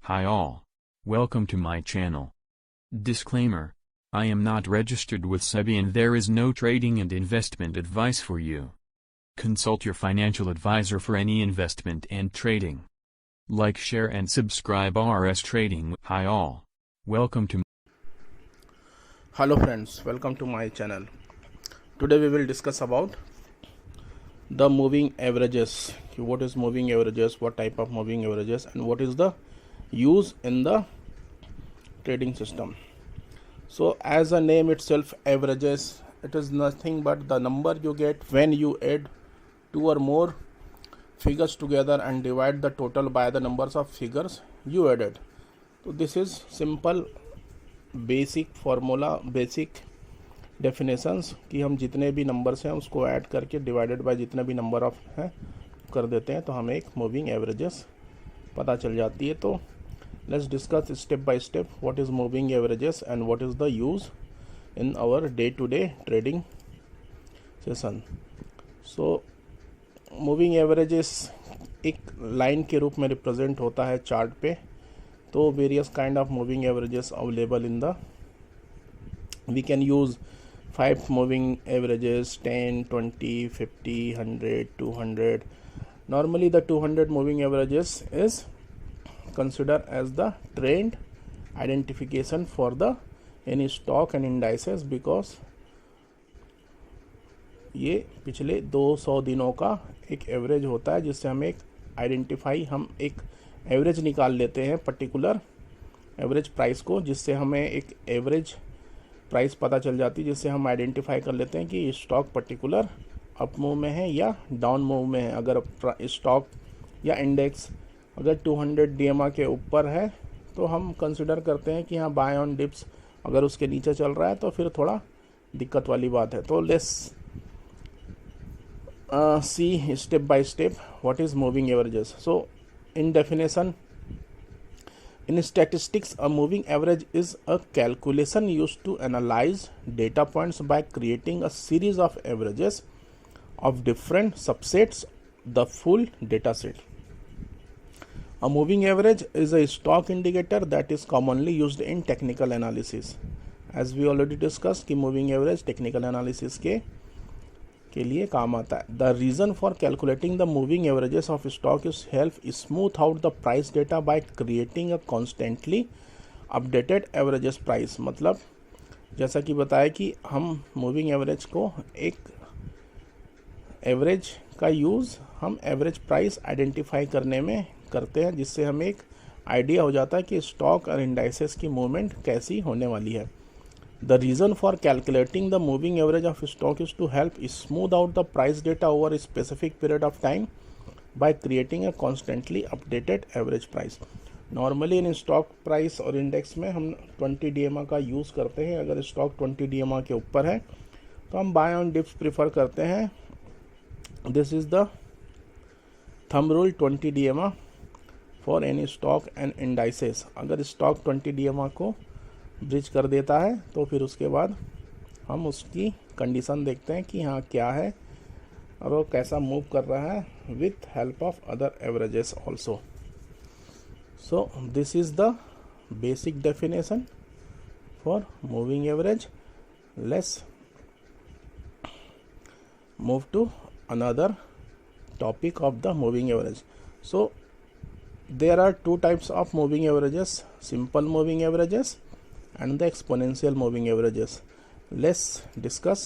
Hi all. Welcome to my channel. Disclaimer. I am not registered with SEBI and there is no trading and investment advice for you. Consult your financial advisor for any investment and trading. Like, share and subscribe RS Trading. Hi all. Welcome to Hello friends, welcome to my channel. Today we will discuss about the moving averages. What is moving averages, what type of moving averages, and what is the use in the trading system. So as the name itself, averages, it is nothing but the number you get when you add two or more figures together and divide the total by the numbers of figures you added. So this is simple basic formula, basic definitions कि हम जितने भी numbers हैं उसको add करके divided by जितने भी number of हैं कर देते हैं तो हमें एक मूविंग एवरेजेस पता चल जाती है. तो let's discuss step by step what is moving averages and what is the use in our day to day trading session. So moving averages एक लाइन के रूप में रिप्रेजेंट होता है चार्ट पे. तो various kind of moving averages available in the we can use 5 moving averages, 10, 20, 50, 100, 200. Normally the 200 moving averages is considered as the trend identification for the any stock and indices because ये पिछले 200 दिनों का एक average होता है जिससे हम एक आइडेंटिफाई हम एक एवरेज निकाल लेते हैं पर्टिकुलर एवरेज प्राइस को, जिससे हमें एक एवरेज प्राइस पता चल जाती है, जिससे हम आइडेंटिफाई कर लेते हैं कि स्टॉक पर्टिकुलर अप मूव में है या डाउन मूव में है. अगर स्टॉक या इंडेक्स अगर 200 DMA के ऊपर है तो हम कंसिडर करते हैं कि हाँ बाय ऑन डिप्स. अगर उसके नीचे चल रहा है तो फिर थोड़ा दिक्कत वाली बात है. तो let's see step by step what is moving averages. So in definition, in statistics, a moving average is a calculation used to analyze data points by creating a series of averages of different subsets the full data set. A moving average is a stock indicator that is commonly used in technical analysis. As we already discussed कि moving average technical analysis के लिए काम आता है. The reason for calculating the moving averages of stock is help smooth out the price data by creating a constantly updated averages price. मतलब जैसा कि बताया कि हम मूविंग एवरेज को एक एवरेज का यूज़ हम एवरेज प्राइस आइडेंटिफाई करने में करते हैं, जिससे हमें एक आइडिया हो जाता है कि स्टॉक और इंडाइसेस की मूवमेंट कैसी होने वाली है. The reason for calculating the moving average of stock is to help smooth out the price data over a specific period of time by creating a constantly updated average price. Normally in stock price और index में हम 20 DMA का use करते हैं. अगर stock 20 DMA के ऊपर है तो हम बाय ऑन डिप्स प्रीफर करते हैं. This is the thumb rule 20 DMA for any stock and indices. अगर स्टॉक 20 DMA को ब्रिज कर देता है तो फिर उसके बाद हम उसकी कंडीशन देखते हैं कि हाँ क्या है और वो कैसा मूव कर रहा है with help of other averages also. So this is the basic definition for moving average. Let's move to another topic of the moving average. So there are 2 types of moving averages, simple moving averages and the exponential moving averages. Let's discuss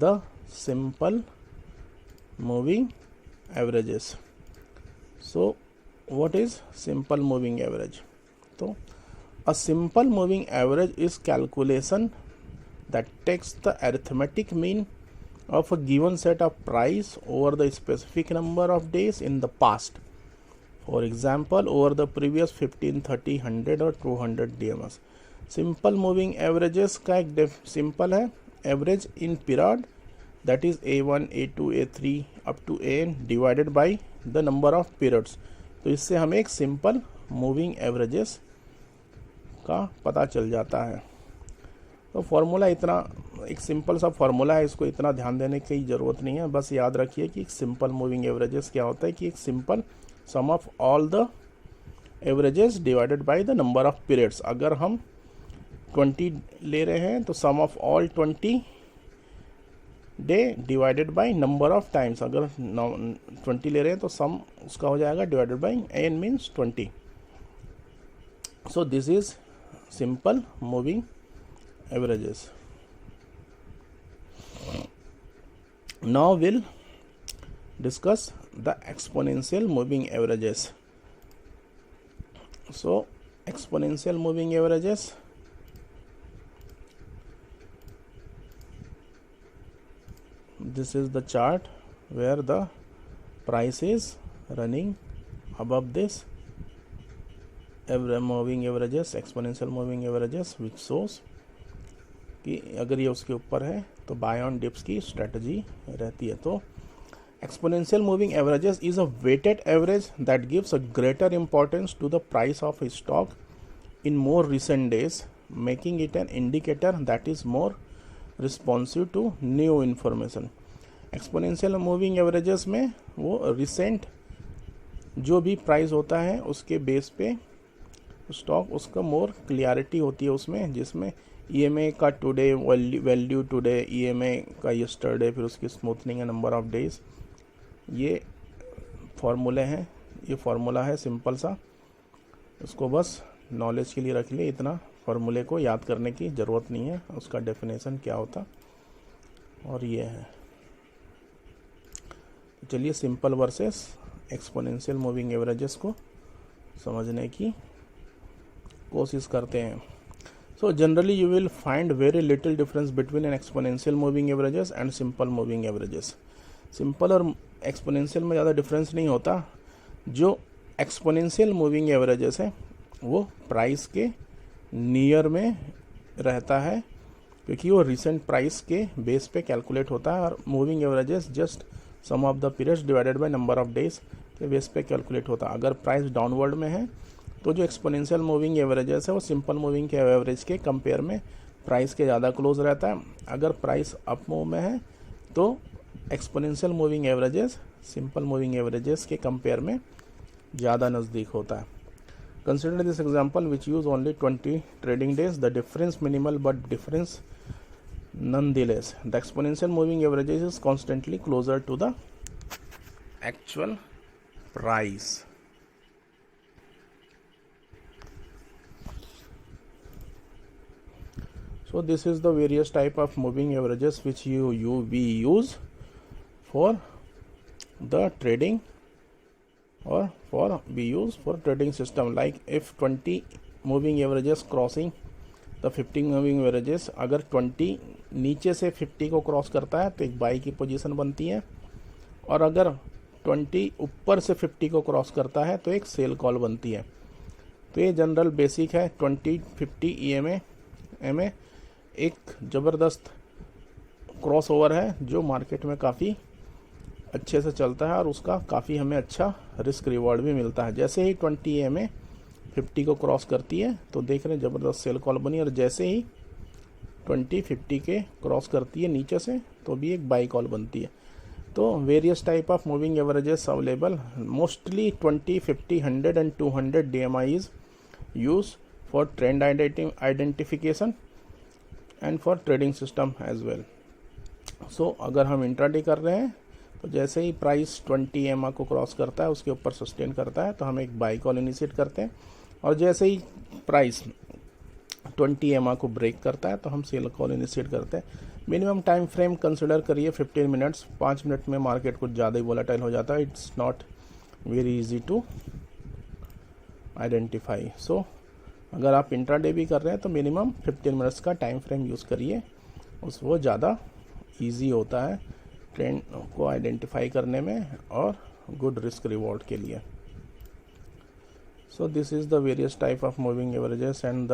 the simple moving averages. So what is simple moving average? So a simple moving average is calculation that takes the arithmetic mean of a given set of price over the specific number of days in the past. For example, over the previous 15, 30, 100 or 200 DMs. Simple moving averages का एक simple है average in period that is A1, A2, A3 up to AN divided by the number of periods. तो इससे हमें एक simple moving averages का पता चल जाता है. तो फार्मूला इतना एक सिंपल सा फार्मूला है, इसको इतना ध्यान देने की ज़रूरत नहीं है. बस याद रखिए कि एक सिंपल मूविंग एवरेजेस क्या होता है कि एक simple sum of all the averages divided by the number of periods. अगर हम 20 ले रहे हैं तो sum of all 20 day divided by number of times. अगर 20 ले रहे हैं तो सम उसका हो जाएगा divided by n means 20। So this is simple moving averages. Now we'll discuss the exponential moving averages. So exponential moving averages, this is the chart where the price is running above this moving averages, exponential moving averages, which shows कि अगर ये उसके ऊपर है तो buy on dips की strategy रहती है। तो exponential moving averages is a weighted average that gives a greater importance to the price of a stock in more recent days, making it an indicator that is more responsive to new information. Exponential moving averages में वो recent जो भी price होता है उसके base पे stock उसका मोर clarity होती है उसमें, जिसमें EMA का टुडे वैल्यू टुडे, EMA का यस्टरडे, फिर उसकी स्मूथनिंग है नंबर ऑफ डेज। ये फॉर्मूले हैं, ये फार्मूला है सिंपल सा, इसको बस नॉलेज के लिए रख लिए, इतना फार्मूले को याद करने की ज़रूरत नहीं है, उसका डेफिनेशन क्या होता और ये है। चलिए simple versus exponential moving averages को समझने की कोशिश करते हैं। So generally you will find very little difference between an exponential moving averages and simple moving averages. Simple और एक्सपोनेंशियल में ज़्यादा डिफरेंस नहीं होता। जो एक्सपोनेंशियल मूविंग एवरेजेस है वो प्राइस के नियर में रहता है, क्योंकि वो रिसेंट प्राइस के बेस पे कैलकुलेट होता है, और moving averages just sum of the periods divided by number of days के बेस पे कैलकुलेट होता है। अगर प्राइस डाउनवर्ड में है तो जो एक्सपोनेंशियल मूविंग एवरेजेस है वो सिंपल मूविंग के एवरेज के कंपेयर में प्राइस के ज़्यादा क्लोज रहता है। अगर प्राइस अप मूव में है तो exponential moving averages simple moving averages के कंपेयर में ज़्यादा नज़दीक होता है। Consider this example which use only 20 trading days, the difference minimal but difference nonetheless. The exponential moving averages is constantly closer to the actual price. So this is the various type of moving averages which we use for the trading, or we use for trading system. Like if 20 moving averages crossing the 50 moving averages, अगर 20 नीचे से 50 को cross करता है तो एक by की position बनती है, और अगर 20 ऊपर से 50 को क्रॉस करता है तो एक सेल कॉल बनती है। तो ये जनरल बेसिक है। 20-50 EMA एक ज़बरदस्त क्रॉस ओवर है जो मार्केट में काफ़ी अच्छे से चलता है, और उसका काफ़ी हमें अच्छा रिस्क रिवॉर्ड भी मिलता है। जैसे ही 20 EMA 50 को क्रॉस करती है तो देख रहे हैं ज़बरदस्त सेल कॉल बनी, और जैसे ही 20-50 के क्रॉस करती है नीचे से तो भी एक बाई कॉल बनती है। तो various type of moving averages available, mostly 20, 50, 100 and 200 DMI is use for trend identification and for trading system as well. So अगर हम इंट्राडे कर रहे हैं तो जैसे ही प्राइस 20 EMA को क्रॉस करता है, उसके ऊपर सस्टेन करता है, तो हम एक बाई कॉल इनिशिएट करते हैं, और जैसे ही प्राइस 20 EMA को ब्रेक करता है तो हम सेल कॉल इनिशिएट करते हैं। मिनिमम टाइम फ्रेम कंसिडर करिए 15 मिनट्स। 5 मिनट में मार्केट कुछ ज़्यादा ही वोलेटाइल हो जाता है। It's not very easy to identify. So अगर आप इंट्राडे भी कर रहे हैं तो मिनिमम 15 मिनट्स का टाइम फ्रेम यूज़ करिए, वो ज़्यादा ईजी होता है ट्रेंड को आइडेंटिफाई करने में और गुड रिस्क रिवॉर्ड के लिए। So this is the various type of moving averages and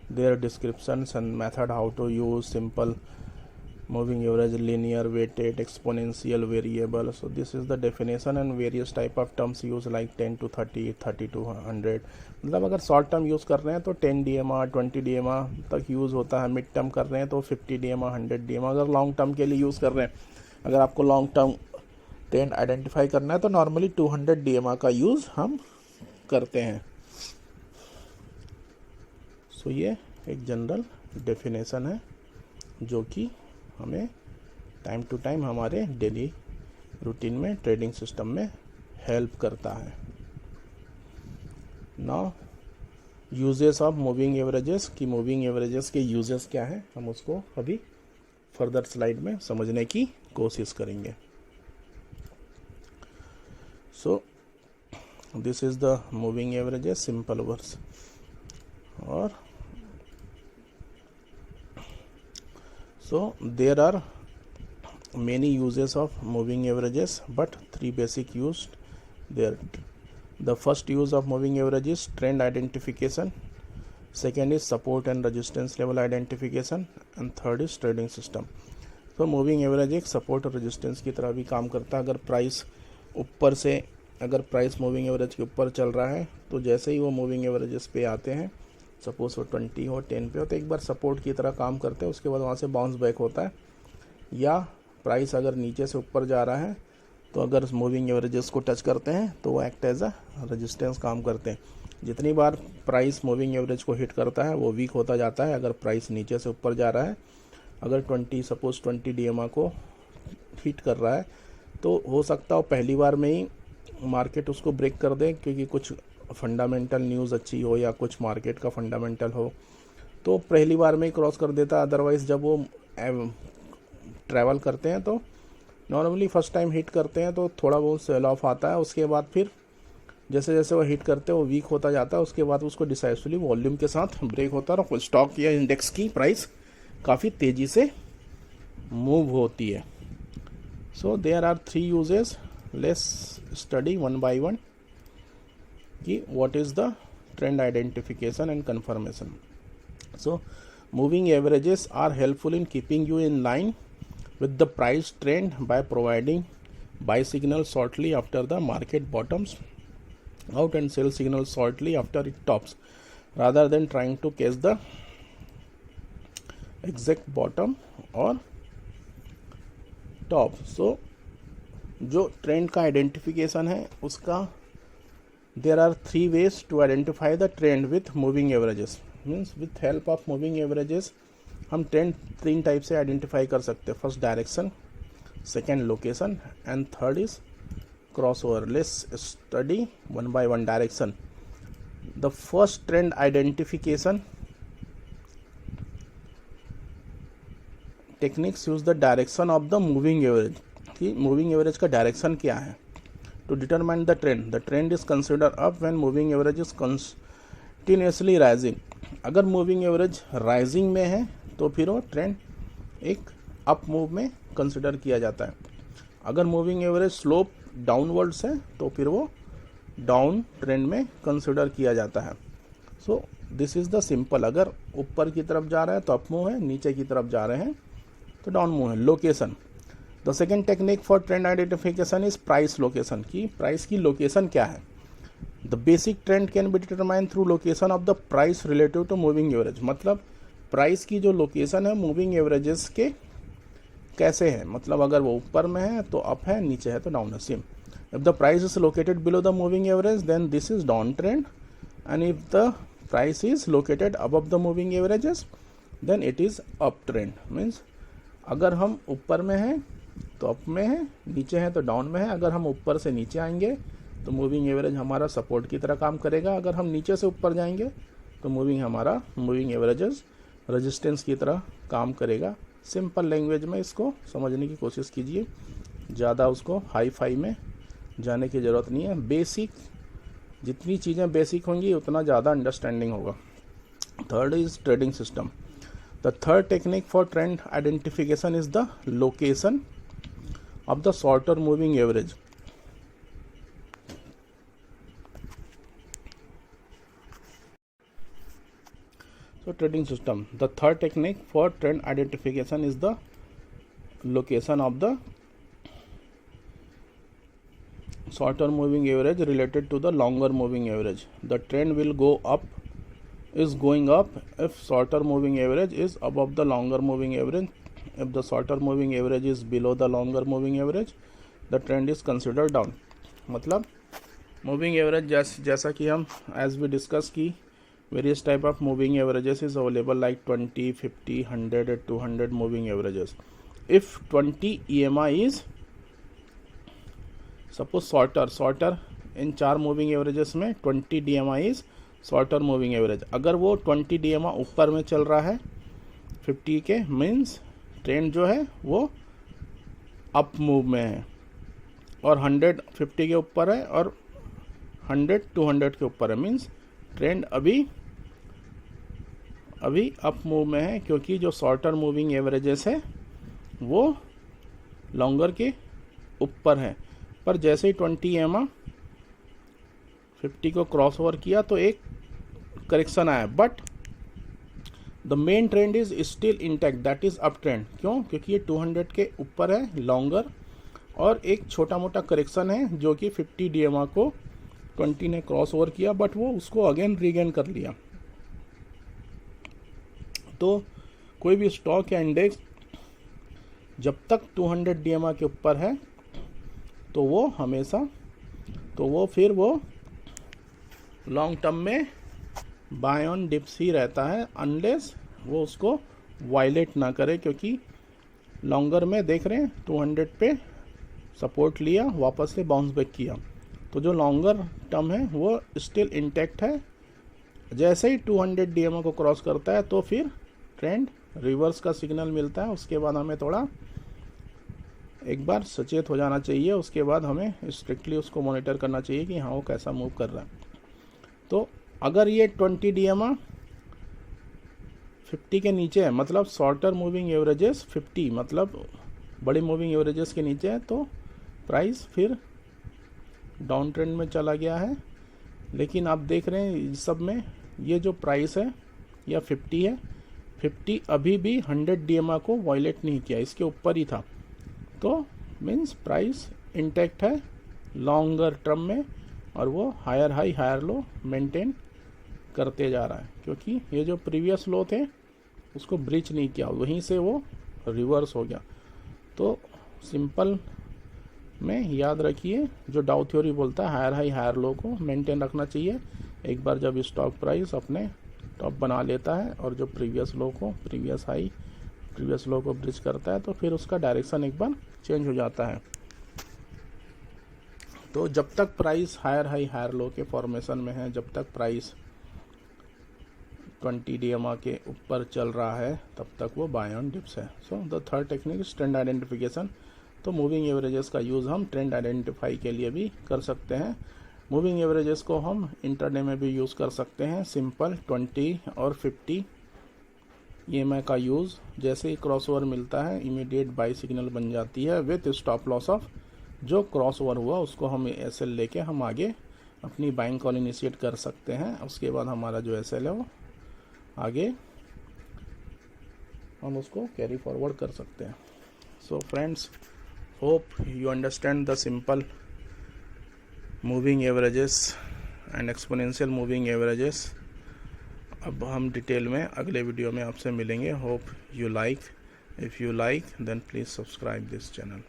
their descriptions and method how to use simple moving average, linear, weighted, exponential, variable. So this is the definition and various type of terms used like 10 to 30, 30 to 100. मतलब अगर short term use कर रहे हैं तो 10 DMA 20 DMA तक use होता है। Mid term कर रहे हैं तो 50 DMA 100 DMA। अगर लॉन्ग टर्म के लिए यूज़ कर रहे हैं, अगर आपको लॉन्ग टर्म ट्रेंड आइडेंटिफाई करना है तो नॉर्मली 200 DMA का यूज़ हम करते हैं। सो ये एक जनरल डेफिनेशन है जो कि हमें टाइम टू टाइम हमारे डेली रूटीन में ट्रेडिंग सिस्टम में हेल्प करता है। Now uses of moving averages, कि मूविंग एवरेजेस के यूजेस क्या है, हम उसको अभी फर्दर स्लाइड में समझने की कोशिश करेंगे। So this is the moving averages, simple words. और so there are many uses of moving averages, but three basic used there. The first use of moving average is trend identification, second is support and resistance level identification, and third is trading system. तो moving average एक support और resistance की तरह भी काम करता है। अगर प्राइस ऊपर से, अगर प्राइस मूविंग एवरेज के ऊपर चल रहा है तो जैसे ही वो मूविंग एवरेजेस पे आते हैं, सपोज वो 20 हो 10 पे हो, तो एक बार सपोर्ट की तरह काम करते हैं, उसके बाद वहाँ से बाउंस बैक होता है। या प्राइस अगर नीचे से ऊपर जा रहा है तो अगर मूविंग एवरेजेस को टच करते हैं तो वो एक्ट एज अ रेजिस्टेंस काम करते हैं। जितनी बार प्राइस मूविंग एवरेज को हिट करता है वो वीक होता जाता है। अगर प्राइस नीचे से ऊपर जा रहा है, अगर 20 DMA को हिट कर रहा है तो हो सकता है पहली बार में ही मार्केट उसको ब्रेक कर दे, क्योंकि कुछ फंडामेंटल न्यूज़ अच्छी हो या कुछ मार्केट का फंडामेंटल हो तो पहली बार में ही क्रॉस कर देता है। अदरवाइज़ जब वो ट्रैवल करते हैं तो नॉर्मली फर्स्ट टाइम हिट करते हैं तो थोड़ा बहुत सेल ऑफ आता है, उसके बाद फिर जैसे जैसे वो हिट करते हैं वो वीक होता जाता है, उसके बाद उसको डिसाइसिवली वॉल्यूम के साथ ब्रेक होता है और स्टॉक या इंडेक्स की प्राइस काफ़ी तेज़ी से मूव होती है। So there are 3 uses, let's study one by one कि what is the trend identification and confirmation. So moving averages are helpful in keeping you in line with the price trend by providing buy signal shortly after the market bottoms out and sell signal shortly after it tops, rather than trying to catch the exact bottom or top. So जो trend का identification है उसका there are 3 ways to identify the trend with moving averages. Means with help of moving averages हम trend 3 type से identify कर सकते हैं। First direction, second location and third is crossover. Let's study one by one. Direction, the first trend identification techniques use the direction of the moving average. कि moving average का direction क्या है to determine the trend. The trend is consider up when moving average is continuously rising. अगर moving average rising में है तो फिर वो ट्रेंड एक अप मूव में कंसिडर किया जाता है। अगर मूविंग एवरेज स्लोप डाउनवर्ड्स है तो फिर वो डाउन ट्रेंड में कंसिडर किया जाता है। सो दिस इज़ द सिंपल। अगर ऊपर की तरफ जा रहा है तो अप मूव है, नीचे की तरफ जा रहे हैं तो डाउन मूव है। Location, the second technique for trend identification is price location. की प्राइस की लोकेशन क्या है। The basic trend can be determine through location of the price relative to moving average. मतलब प्राइस की जो लोकेशन है moving averages के कैसे है, मतलब अगर वो ऊपर में है तो अप है, नीचे है तो डाउन है। Same, if the price is located below the moving average then this is down trend, and if the price is located above the moving averages then it is up trend. Means अगर हम ऊपर में हैं तो up में है, नीचे है तो डाउन में है। अगर हम ऊपर से नीचे आएंगे तो मूविंग एवरेज हमारा सपोर्ट की तरह काम करेगा। अगर हम नीचे से ऊपर जाएंगे तो मूविंग एवरेजेस रेजिस्टेंस की तरह काम करेगा। सिंपल लैंग्वेज में इसको समझने की कोशिश कीजिए, ज़्यादा उसको हाई फाई में जाने की ज़रूरत नहीं है। बेसिक, जितनी चीज़ें बेसिक होंगी उतना ज़्यादा अंडरस्टैंडिंग होगा। Third is trading system. The third technique for trend identification is the location of the shorter moving average. So trading system, the third technique for trend identification is the location of the shorter moving average related to the longer moving average. The trend will go up, is going up if shorter moving average is above the longer moving average. If the shorter moving average is below the longer moving average, the trend is considered down. मतलब moving average जैसा कि हम as we discuss की Various type of moving averages is available like 20, 50, 100 and 200 moving averages. If 20 EMI is suppose shorter in 4 moving averages में 20 DMI is shorter moving average. अगर वो 20 DMI ऊपर में चल रहा है 50 के, मीन्स ट्रेंड जो है वो अप मूव में है, और 100 50 के ऊपर है और 100 200 के ऊपर है, मीन्स ट्रेंड अभी अप मूव में है, क्योंकि जो शॉर्टर मूविंग एवरेजेस है वो लॉन्गर के ऊपर है. पर जैसे ही 20 EMI 50 को क्रॉस ओवर किया तो एक करेक्शन आया, but the main trend is still intact, that is up trend. क्यों? क्योंकि ये 200 के ऊपर है लॉन्गर, और एक छोटा मोटा करेक्शन है जो कि 50 DMI को 20 ने क्रॉस ओवर किया, बट वो उसको अगेन रीगेन कर लिया. तो कोई भी स्टॉक या इंडेक्स जब तक 200 DMI के ऊपर है तो वो हमेशा फिर वो लॉन्ग टर्म में बाय ऑन डिप्स ही रहता है, अनलेस वो उसको वायलेट ना करे. क्योंकि लॉन्गर में देख रहे हैं 200 पे सपोर्ट लिया, वापस से बाउंस बैक किया, तो जो लॉन्गर टर्म है वो स्टिल इंटैक्ट है. जैसे ही 200 DMI को क्रॉस करता है तो फिर ट्रेंड रिवर्स का सिग्नल मिलता है. उसके बाद हमें थोड़ा एक बार सचेत हो जाना चाहिए, उसके बाद हमें स्ट्रिक्टली उसको मॉनिटर करना चाहिए कि हाँ वो कैसा मूव कर रहा है. तो अगर ये 20 DMI 50 के नीचे है, मतलब शॉर्टर मूविंग एवरेजेस 50, मतलब बड़ी मूविंग एवरेजेस के नीचे है, तो प्राइस फिर डाउन ट्रेंड में चला गया है. लेकिन आप देख रहे हैं इस सब में ये जो प्राइस है या 50 है, 50 अभी भी 100 DMI को वायलेट नहीं किया, इसके ऊपर ही था. तो मीन्स प्राइस इंटैक्ट है लॉन्गर टर्म में, और वो higher high higher low maintain करते जा रहा है, क्योंकि ये जो प्रीवियस लो थे उसको ब्रीच नहीं किया, वहीं से वो रिवर्स हो गया. तो सिंपल में याद रखिए, जो डाउ थ्योरी बोलता है हायर हाई हायर लो को मेंटेन रखना चाहिए. एक बार जब स्टॉक प्राइस अपने टॉप बना लेता है और जो प्रीवियस लो को ब्रिज करता है, तो फिर उसका डायरेक्शन एक बार चेंज हो जाता है. तो जब तक price higher high higher low के फॉर्मेशन में है, जब तक प्राइस 20 DMI के ऊपर चल रहा है, तब तक वो बाय ऑन डिप्स है. So the third technique is trend identification. तो मूविंग एवरेजेस का यूज़ हम ट्रेंड आइडेंटिफाई के लिए भी कर सकते हैं. मूविंग एवरेजेस को हम इंटरडे में भी यूज़ कर सकते हैं. सिंपल 20 और 50 EMI का यूज़, जैसे ही क्रॉस ओवर मिलता है इमीडिएट बाई सिग्नल बन जाती है विथ स्टॉप लॉस ऑफ जो क्रॉस ओवर हुआ उसको हम SL लेके हम आगे अपनी बाइंग कॉल इनिशिएट कर सकते हैं. उसके बाद हमारा जो SL है वो आगे हम उसको कैरी फॉरवर्ड कर सकते हैं. So friends, hope you understand the simple moving averages and exponential moving averages. अब हम डिटेल में अगले वीडियो में आपसे मिलेंगे. Hope you like. If you like then please subscribe this channel.